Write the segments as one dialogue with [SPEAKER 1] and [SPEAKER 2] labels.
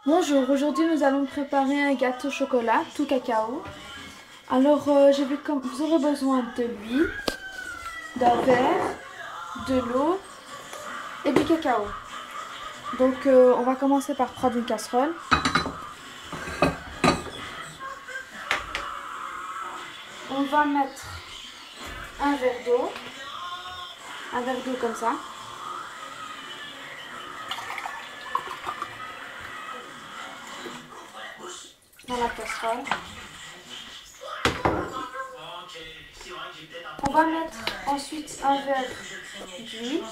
[SPEAKER 1] Bonjour, aujourd'hui nous allons préparer un gâteau au chocolat tout cacao. Alors vous aurez besoin de l'huile, d'un verre, de l'eau et du cacao. Donc on va commencer par prendre une casserole. On va mettre un verre d'eau comme ça. Dans la casserole. On va mettre ensuite un verre d'huile.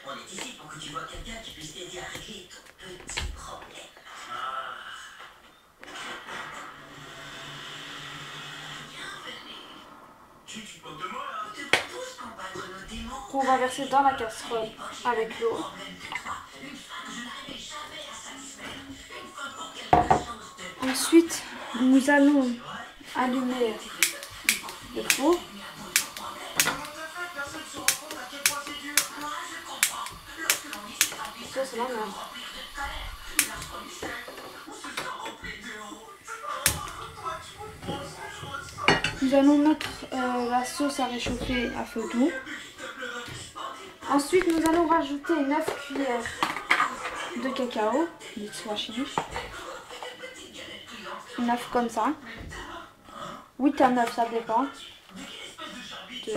[SPEAKER 1] On est ici pour que tu vois quelqu'un qui puisse t'aider à régler ton petit problème. On va verser dans la casserole avec l'eau. Ensuite, nous allons allumer le four. Ça, c'est la merde. Nous allons mettre la sauce à réchauffer à feu doux. Ensuite, nous allons rajouter 9 cuillères de cacao, soit chimique. 9 comme ça. 8 à 9, ça dépend. 2.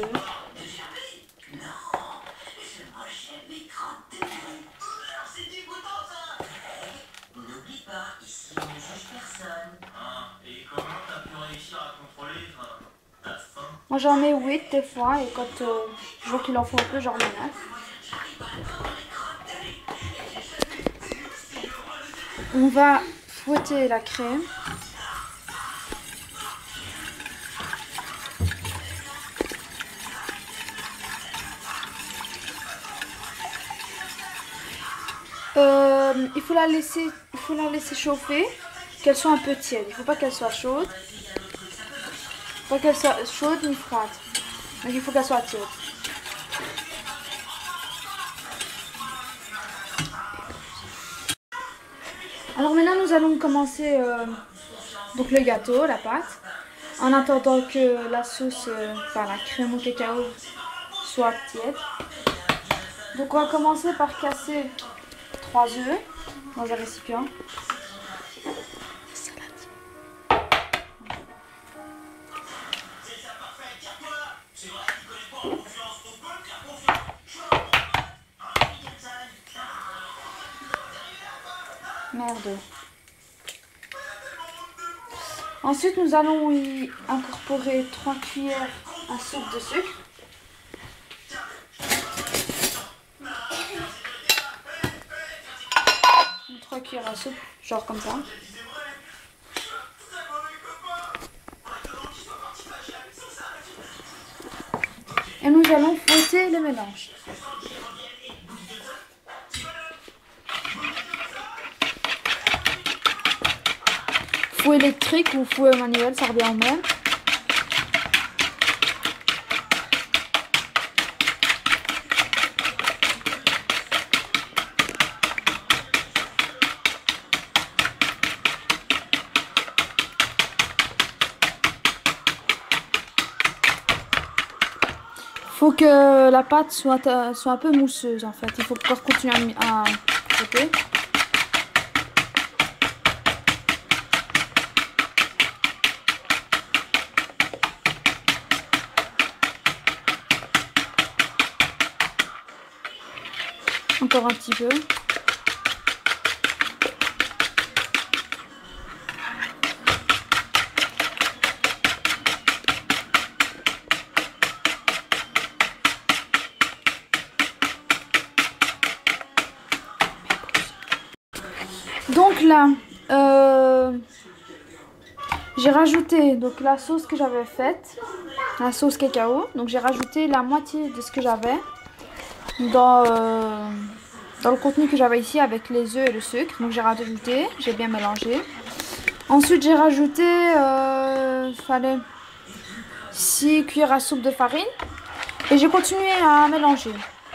[SPEAKER 1] Moi j'en mets 8 des fois et quand je vois qu'il en faut un peu, j'en mets 9. On va fouetter la crème. Il faut la laisser chauffer, qu'elle soit un peu tiède. Il ne faut pas qu'elle soit chaude. Il faut pas qu'elle soit chaude ni froide. Donc il faut qu'elle soit tiède. Alors maintenant nous allons commencer donc le gâteau, la pâte. En attendant que la sauce, la crème au cacao soit tiède. Donc on va commencer par casser 3 œufs dans un récipient. Merde. Ensuite, nous allons y incorporer 3 cuillères à soupe de sucre. Et 3 cuillères à soupe, genre comme ça. Et nous allons fouetter le mélange. Fouet électrique ou fouet manuel, ça revient au même. Faut que la pâte soit un peu mousseuse en fait. Il faut encore continuer à fouetter. Encore un petit peu. Donc là, j'ai rajouté donc la sauce que j'avais faite, la sauce cacao. Donc j'ai rajouté la moitié de ce que j'avais dans le contenu que j'avais ici avec les œufs et le sucre. Donc j'ai rajouté, j'ai bien mélangé. Ensuite j'ai rajouté, fallait 6 cuillères à soupe de farine et j'ai continué à mélanger.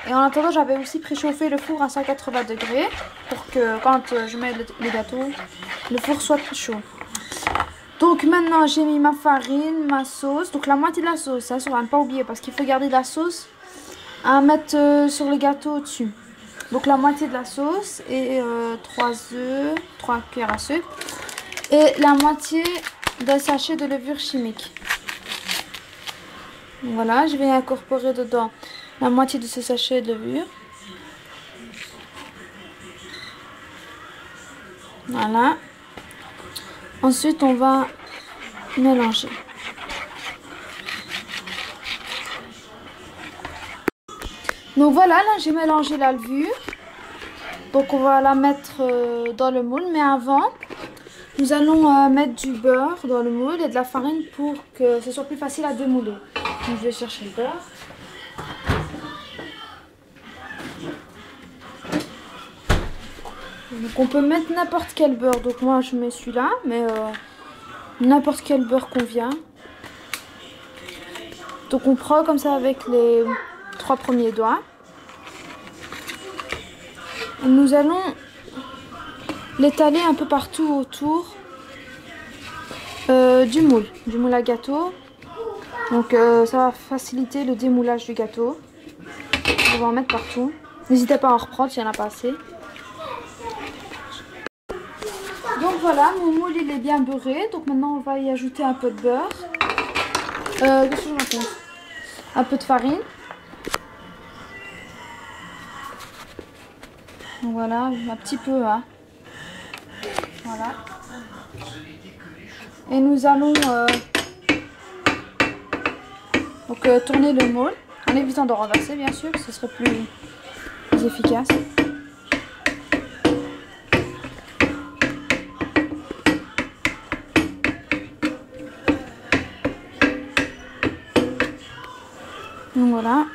[SPEAKER 1] Et en attendant, j'avais aussi préchauffé le four à 180 degrés pour que quand je mets les gâteaux, le four soit chaud. Donc maintenant, j'ai mis ma farine, ma sauce. Donc la moitié de la sauce, hein, ça va ne pas oublier parce qu'il faut garder de la sauce à mettre sur le gâteau au-dessus. Donc la moitié de la sauce et 3 œufs, 3 cuillères à sucre. Et la moitié d'un sachet de levure chimique. Voilà, je vais incorporer dedans la moitié de ce sachet de levure. Voilà. Ensuite, on va mélanger. Donc voilà, là j'ai mélangé la levure. Donc on va la mettre dans le moule. Mais avant, nous allons mettre du beurre dans le moule et de la farine pour que ce soit plus facile à démouler. Donc je vais chercher le beurre. Donc on peut mettre n'importe quel beurre. Donc moi je mets celui-là, mais n'importe quel beurre convient. Donc on prend comme ça avec les 3 premiers doigts. Et nous allons l'étaler un peu partout autour du moule à gâteau. Donc ça va faciliter le démoulage du gâteau. On va en mettre partout. N'hésitez pas à en reprendre s'il n'y en a pas assez. Donc voilà, mon moule il est bien beurré. Donc maintenant on va y ajouter un peu de beurre. Qu'est-ce que je raconte? Un peu de farine. Donc voilà, un petit peu. Hein. Voilà. Et nous allons tourner le moule. En évitant de renverser bien sûr, ce serait plus efficace. Donc voilà.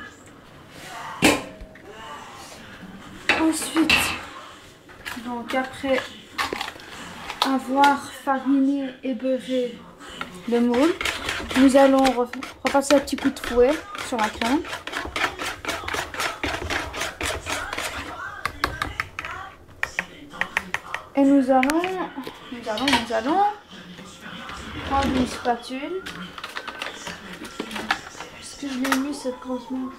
[SPEAKER 1] Ensuite, donc après avoir fariné et beurré le moule, nous allons repasser un petit coup de fouet sur la crème. Et nous allons prendre une spatule. Est-ce que je l'ai mis cette grosse main?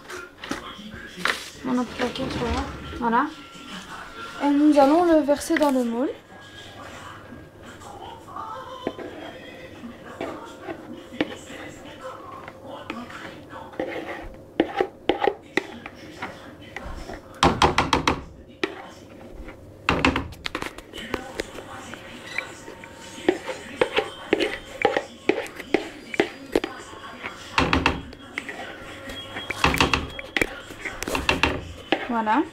[SPEAKER 1] On a plaqué, voilà. Et nous allons le verser dans le moule. Voilà.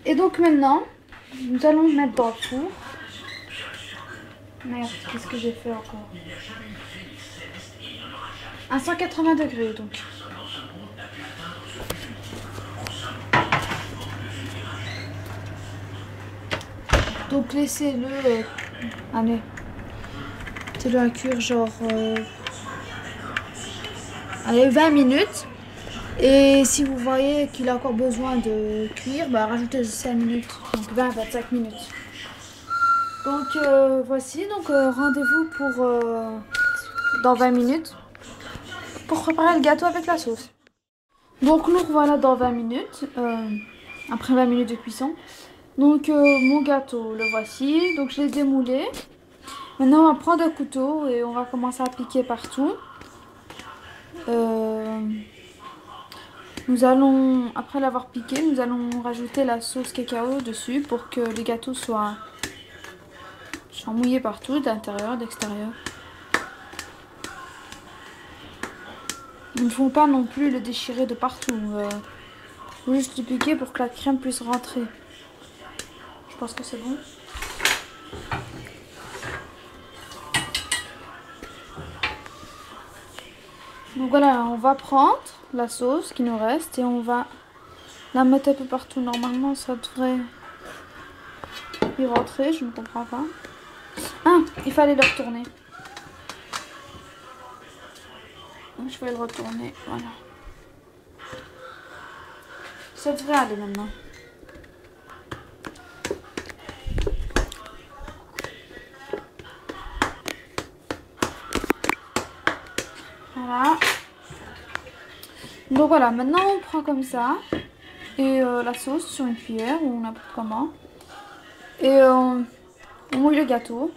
[SPEAKER 1] Et donc maintenant, nous allons le mettre dans le four. Merde, qu'est-ce que j'ai fait encore? À 180 degrés donc. Donc laissez-le, allez, mettez-le à cuire genre, allez, 20 minutes. Et si vous voyez qu'il a encore besoin de cuire, bah rajoutez 5 minutes, donc 20-25 minutes. Donc voici, donc rendez-vous pour dans 20 minutes pour préparer le gâteau avec la sauce. Donc nous revoilà dans 20 minutes, après 20 minutes de cuisson. Donc mon gâteau, le voici, donc je l'ai démoulé. Maintenant on va prendre un couteau et on va commencer à piquer partout. Nous allons, après l'avoir piqué, nous allons rajouter la sauce cacao dessus pour que le gâteau soit mouillé partout, d'intérieur, d'extérieur. Il ne faut pas non plus le déchirer de partout. Il faut juste le piquer pour que la crème puisse rentrer. Je pense que c'est bon. Donc voilà, on va prendre la sauce qui nous reste et on va la mettre un peu partout. Normalement, ça devrait y rentrer, je ne comprends pas. Ah, il fallait le retourner. Donc, je vais le retourner. Voilà. Ça devrait aller maintenant. Voilà. Donc voilà, maintenant on prend comme ça. Et la sauce sur une cuillère ou n'importe comment. Et on mouille le gâteau.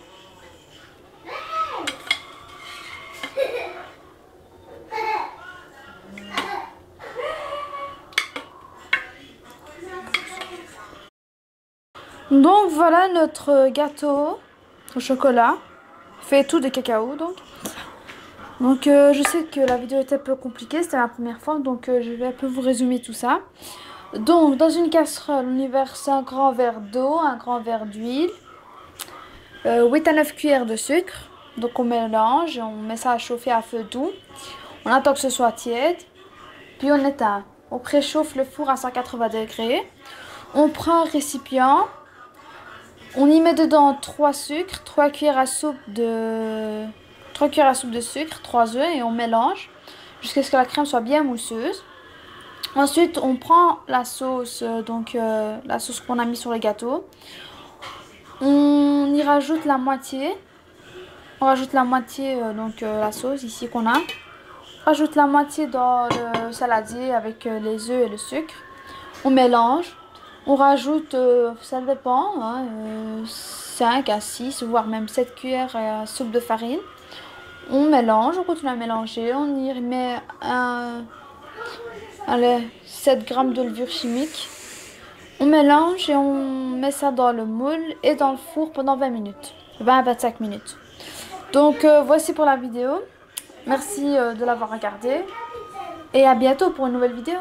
[SPEAKER 1] Donc voilà notre gâteau au chocolat. Fait tout de cacao donc. Donc je sais que la vidéo était un peu compliquée, c'était la première fois. Donc je vais un peu vous résumer tout ça. Donc dans une casserole, on y verse un grand verre d'eau, un grand verre d'huile. 8 à 9 cuillères de sucre. Donc on mélange, on met ça à chauffer à feu doux. On attend que ce soit tiède. Puis on éteint. On préchauffe le four à 180 degrés. On prend un récipient. On y met dedans 3 sucres, 3 cuillères à soupe de sucre, 3 œufs et on mélange jusqu'à ce que la crème soit bien mousseuse. Ensuite, on prend la sauce, la sauce qu'on a mis sur le gâteau. On y rajoute la moitié. On rajoute la moitié, la sauce ici qu'on a. On rajoute la moitié dans le saladier avec les œufs et le sucre. On mélange. On rajoute, ça dépend, hein, 5 à 6, voire même 7 cuillères à soupe de farine. On mélange, on continue à mélanger. On y met 7 g de levure chimique. On mélange et on met ça dans le moule et dans le four pendant 20 minutes. 20 à 25 minutes. Donc voici pour la vidéo. Merci de l'avoir regardé. Et à bientôt pour une nouvelle vidéo.